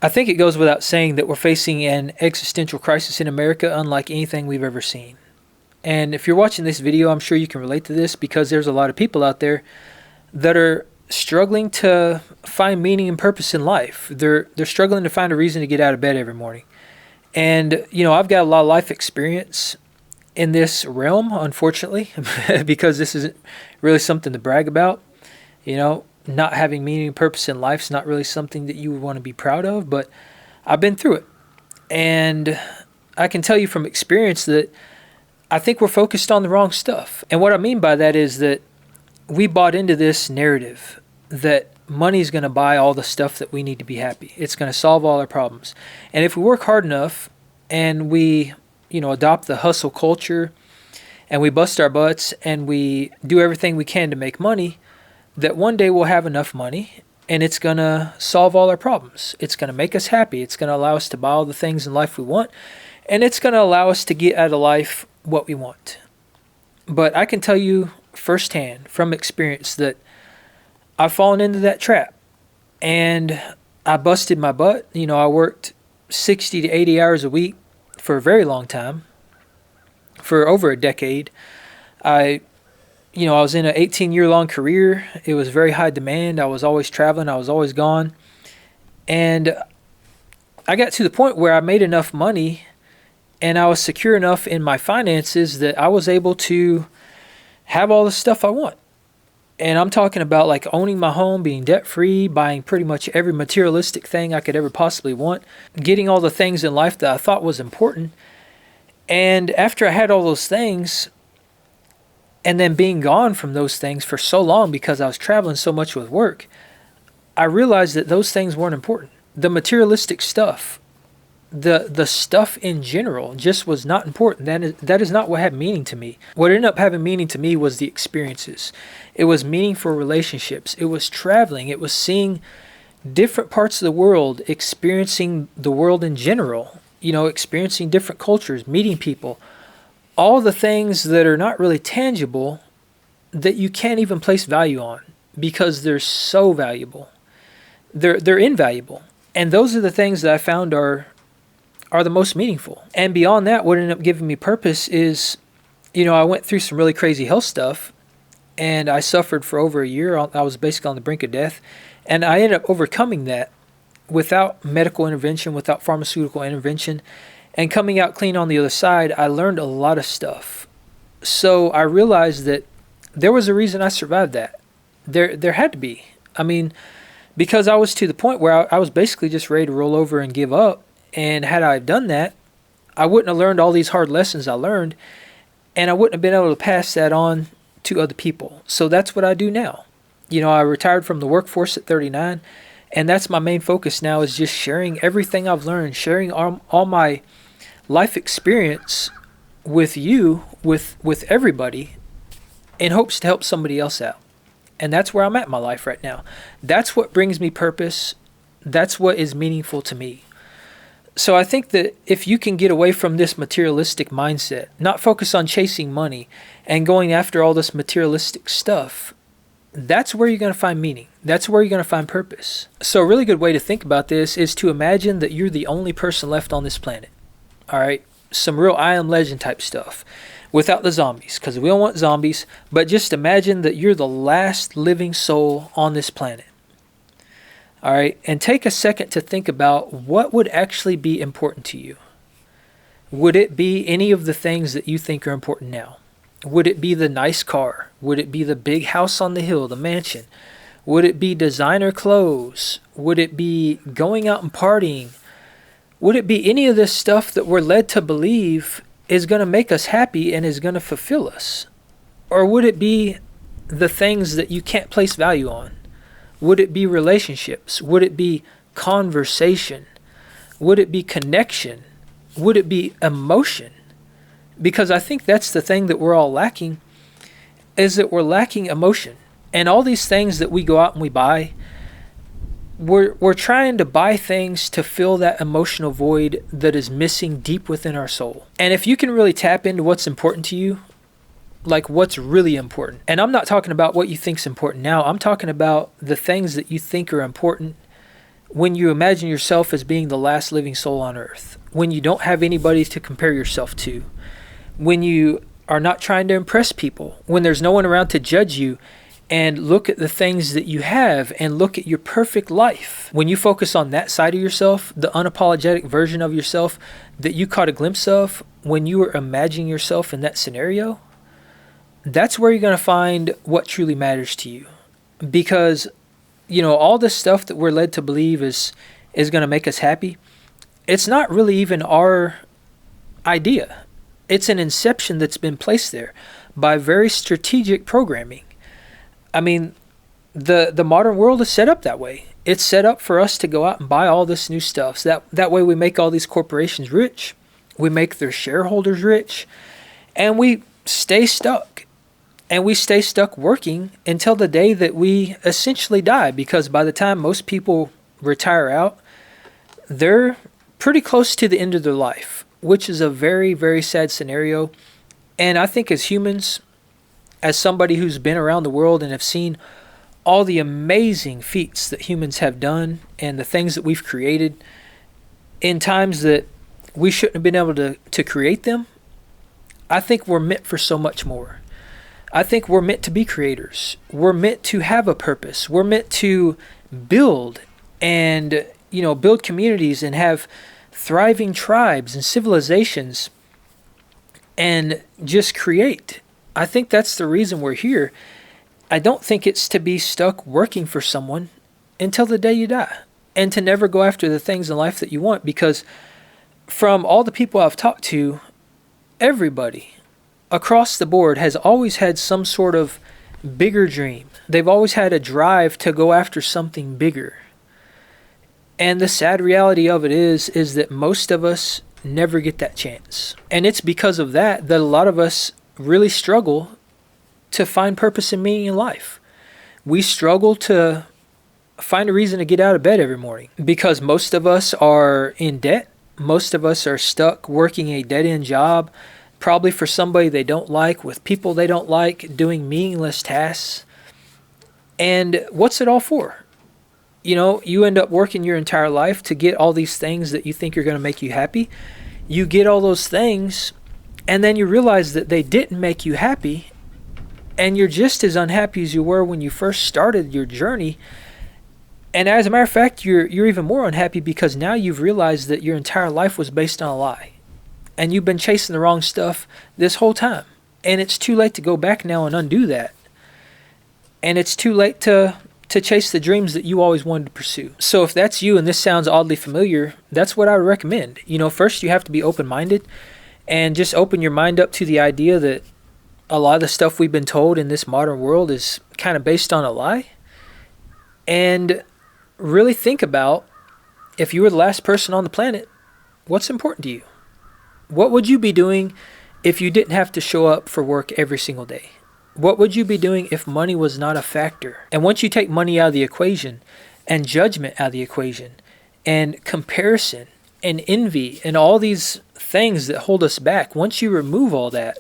I think it goes without saying that we're facing an existential crisis in America unlike anything we've ever seen. And if you're watching this video, I'm sure you can relate to this because there's a lot of people out there that are struggling to find meaning and purpose in life. They're struggling to find a reason to get out of bed every morning. And, I've got a lot of life experience in this realm, unfortunately, because this isn't really something to brag about. Not having meaning and purpose in life is not really something that you would want to be proud of, but I've been through it. And I can tell you from experience that I think we're focused on the wrong stuff. And what I mean by that is that we bought into this narrative that money is going to buy all the stuff that we need to be happy. It's going to solve all our problems. And if we work hard enough and we, adopt the hustle culture and we bust our butts and we do everything we can to make money, that one day we'll have enough money and it's going to solve all our problems. It's going to make us happy. It's going to allow us to buy all the things in life we want. And it's going to allow us to get out of life what we want. But I can tell you firsthand from experience that I've fallen into that trap and I busted my butt. I worked 60 to 80 hours a week for a very long time, for over a decade. I was in an 18-year-long career. It was very high demand. I was always traveling. I was always gone. And I got to the point where I made enough money and I was secure enough in my finances that I was able to have all the stuff I want. And I'm talking about like owning my home, being debt-free, buying pretty much every materialistic thing I could ever possibly want, getting all the things in life that I thought was important. And after I had all those things, and then being gone from those things for so long because I was traveling so much with work, I realized that those things weren't important. The materialistic stuff, the stuff in general just was not important. That is not what had meaning to me. What ended up having meaning to me was the experiences. It was meaningful relationships. It was traveling. It was seeing different parts of the world, experiencing the world in general, experiencing different cultures, meeting people. All the things that are not really tangible that you can't even place value on because they're so valuable. They're invaluable. And those are the things that I found are the most meaningful. And beyond that, what ended up giving me purpose is, I went through some really crazy health stuff and I suffered for over a year. I was basically on the brink of death. And I ended up overcoming that without medical intervention, without pharmaceutical intervention. And coming out clean on the other side, I learned a lot of stuff. So I realized that there was a reason I survived that. There had to be. Because I was to the point where I was basically just ready to roll over and give up. And had I done that, I wouldn't have learned all these hard lessons I learned. And I wouldn't have been able to pass that on to other people. So that's what I do now. I retired from the workforce at 39. And that's my main focus now, is just sharing everything I've learned, sharing all my life experience with you, with everybody, in hopes to help somebody else out. And that's where I'm at in my life right now. That's what brings me purpose. That's what is meaningful to me. So I think that if you can get away from this materialistic mindset, not focus on chasing money and going after all this materialistic stuff, that's where you're going to find meaning. That's where you're going to find purpose. So a really good way to think about this is to imagine that you're the only person left on this planet. All right? Some real I Am Legend type stuff without the zombies, because we don't want zombies, but just imagine that you're the last living soul on this planet. All right? And take a second to think about what would actually be important to you. Would it be any of the things that you think are important now? Would it be the nice car? Would it be the big house on the hill, the mansion? Would it be designer clothes? Would it be going out and partying? Would it be any of this stuff that we're led to believe is going to make us happy and is going to fulfill us? Or would it be the things that you can't place value on? Would it be relationships? Would it be conversation? Would it be connection? Would it be emotion? Because I think that's the thing that we're all lacking, is that we're lacking emotion. And all these things that we go out and we buy, we're trying to buy things to fill that emotional void that is missing deep within our soul. And if you can really tap into what's important to you, like what's really important. And I'm not talking about what you think's important now. I'm talking about the things that you think are important when you imagine yourself as being the last living soul on earth, when you don't have anybody to compare yourself to, when you are not trying to impress people, when there's no one around to judge you and look at the things that you have and look at your perfect life. When you focus on that side of yourself, the unapologetic version of yourself that you caught a glimpse of when you were imagining yourself in that scenario, that's where you're going to find what truly matters to you. Because, all this stuff that we're led to believe is going to make us happy, it's not really even our idea. It's an inception that's been placed there by very strategic programming. I mean, the modern world is set up that way. It's set up for us to go out and buy all this new stuff. So that way we make all these corporations rich. We make their shareholders rich. And we stay stuck. And we stay stuck working until the day that we essentially die. Because by the time most people retire out, they're pretty close to the end of their life, which is a very, very sad scenario. And I think as humans, as somebody who's been around the world and have seen all the amazing feats that humans have done and the things that we've created in times that we shouldn't have been able to create them, I think we're meant for so much more. I think we're meant to be creators. We're meant to have a purpose. We're meant to build and, build communities and have thriving tribes and civilizations and just create. I think that's the reason we're here. I don't think it's to be stuck working for someone until the day you die and to never go after the things in life that you want, because from all the people I've talked to, everybody across the board has always had some sort of bigger dream. They've always had a drive to go after something bigger. And the sad reality of it is that most of us never get that chance. And it's because of that a lot of us really struggle to find purpose and meaning in life. We struggle to find a reason to get out of bed every morning because most of us are in debt. Most of us are stuck working a dead-end job, probably for somebody they don't like, with people they don't like, doing meaningless tasks. And what's it all for? You end up working your entire life to get all these things that you think are going to make you happy. You get all those things, and then you realize that they didn't make you happy, and you're just as unhappy as you were when you first started your journey. And as a matter of fact, you're even more unhappy because now you've realized that your entire life was based on a lie. And you've been chasing the wrong stuff this whole time. And it's too late to go back now and undo that. And it's too late to chase the dreams that you always wanted to pursue. So if that's you and this sounds oddly familiar, that's what I would recommend. First you have to be open-minded and just open your mind up to the idea that a lot of the stuff we've been told in this modern world is kind of based on a lie. And really think about, if you were the last person on the planet, what's important to you? What would you be doing if you didn't have to show up for work every single day? What would you be doing if money was not a factor? And once you take money out of the equation and judgment out of the equation and comparison and envy and all these things that hold us back, once you remove all that,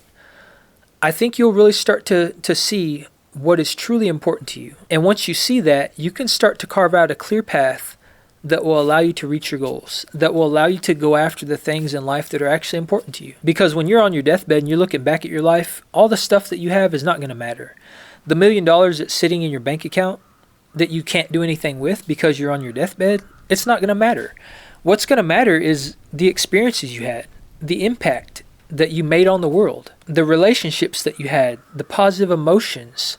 I think you'll really start to see what is truly important to you. And once you see that, you can start to carve out a clear path that will allow you to reach your goals, that will allow you to go after the things in life that are actually important to you. Because when you're on your deathbed and you're looking back at your life, all the stuff that you have is not going to matter. The $1 million that's sitting in your bank account that you can't do anything with because you're on your deathbed, it's not going to matter. What's going to matter is the experiences you had, the impact that you made on the world, the relationships that you had, the positive emotions,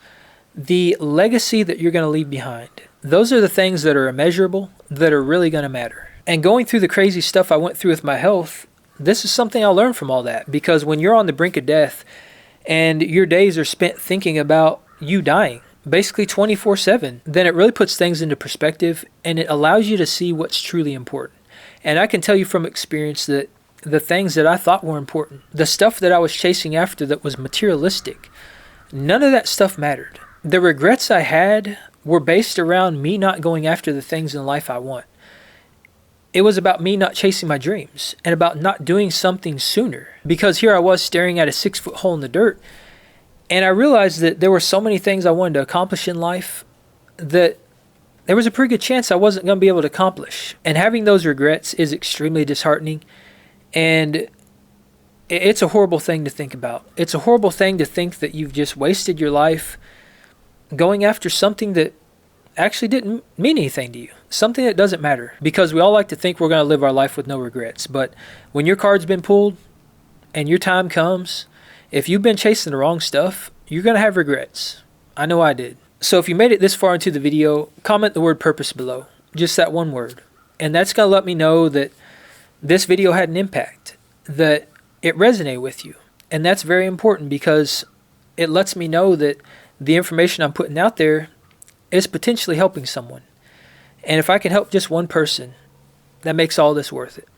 the legacy that you're going to leave behind. Those are the things that are immeasurable, that are really going to matter. And going through the crazy stuff I went through with my health, this is something I learned from all that. Because when you're on the brink of death and your days are spent thinking about you dying, basically 24/7, then it really puts things into perspective and it allows you to see what's truly important. And I can tell you from experience that the things that I thought were important, the stuff that I was chasing after that was materialistic, none of that stuff mattered. The regrets I had were based around me not going after the things in life I want. It was about me not chasing my dreams and about not doing something sooner. Because here I was staring at a 6-foot hole in the dirt, and I realized that there were so many things I wanted to accomplish in life that there was a pretty good chance I wasn't going to be able to accomplish. And having those regrets is extremely disheartening. And it's a horrible thing to think about. It's a horrible thing to think that you've just wasted your life going after something that actually didn't mean anything to you. Something that doesn't matter. Because we all like to think we're going to live our life with no regrets. But when your card's been pulled and your time comes, if you've been chasing the wrong stuff, you're going to have regrets. I know I did. So if you made it this far into the video, comment the word purpose below. Just that one word. And that's going to let me know that this video had an impact, that it resonated with you. And that's very important because it lets me know that the information I'm putting out there is potentially helping someone. And if I can help just one person, that makes all this worth it.